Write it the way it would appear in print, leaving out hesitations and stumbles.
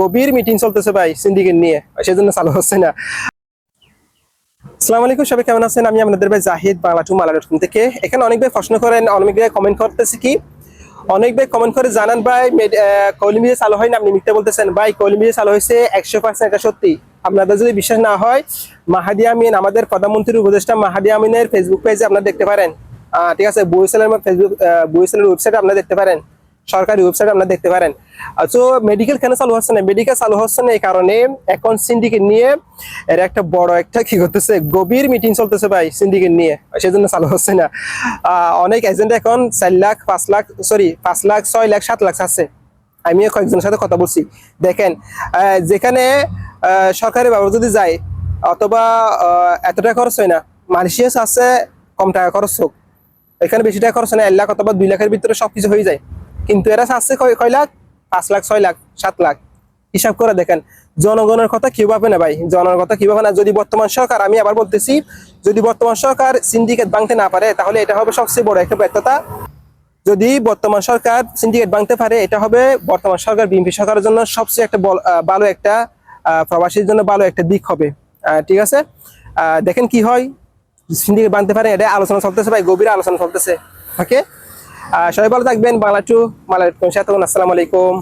গভীর মিটিং চলতেছে ভাই সিন্ডিকেট নিয়ে, সেজন্য চালু হচ্ছে না। আসসালামু আলাইকুম, সবাই কেমন আছেন? আমি আপনাদের ভাই জাহিদ, বাংলা2মালা.com থেকে। এখানে অনেক ভাই প্রশ্ন করেন, অনেক ভাই কমেন্ট করতেছে কি, অনেক ভাই কমেন্ট করে জানান ভাই কলিমিজে চালু হয় না, আপনি মিথ্যা বলতেছেন। ভাই কলিমিজে চালু হয়েছে 100%, এটা সত্যি। আপনাদের যদি বিশ্বাস না হয়, মাহাদি আমিন, আমাদের প্রধানমন্ত্রীর উপদেষ্টা মাহাদি আমিনের ফেসবুক পেজে আপনারা দেখতে পারেন। ঠিক আছে, বুয়েসেলের ফেসবুক, বুয়েসেলের ওয়েবসাইটে আপনারা দেখতে পারেন, সরকারি ওয়েবসাইটে আপনারা দেখতে পারেন। তো মেডিকেল কেন চালু হচ্ছে না? মেডিকেল চালু হচ্ছে না এই কারণে, এখন সিন্ডিকেট নিয়ে এর একটা বড় একটা কি করতেছে, গভীর মিটিং চলতেছে ভাই সিন্ডিকেট নিয়ে, সেজন্য চালু হচ্ছে না। অনেক এজেন্ট এখন 4 লাখ 5 লাখ, সরি 5 লাখ 6 লাখ 7 লাখ আছে। আমিও কয়েকজনের সাথে কথা বলছি। দেখেন, যেখানে সরকারি ব্যবস্থা যদি যায়, অথবা এত টাকা খরচ হয় না। মালয়েশিয়াস আছে কম টাকা খরচ হোক, এখানে বেশি টাকা খরচ হয় না, 1 লাখ অথবা 2 লাখের ভিতরে সবকিছু হয়ে যায়। কিন্তু এরা আছে কয় লাখ, 5 লাখ 6 লাখ 7 লাখ। হিসাব করে দেখেন, জনগণের কথা কেউ ভাবে না ভাই, জনগণের কথা কি ভাবে না। যদি বর্তমান সরকার, আমি আবার বলতেছি, যদি বর্তমান সরকার সিন্ডিকেট ভাঙতে না পারে, তাহলে এটা হবে সবচেয়ে বড় একটা ব্যর্থতা। যদি বর্তমান সরকার সিন্ডিকেট ভাঙতে পারে, এটা হবে বর্তমান সরকার, বিএনপি সরকারের জন্য সবচেয়ে একটা ভালো একটা, প্রবাসীর জন্য ভালো একটা দিক হবে। ঠিক আছে, দেখেন কি হয়। সিন্ডিকেট ভাঙতে পারে, এটা আলোচনা চলতেছে ভাই, গভীর আলোচনা চলতেছে। ওকে, সবাই ভালো থাকবেন। বাংলা2মালা.com সাথে। আসসালামু আলাইকুম।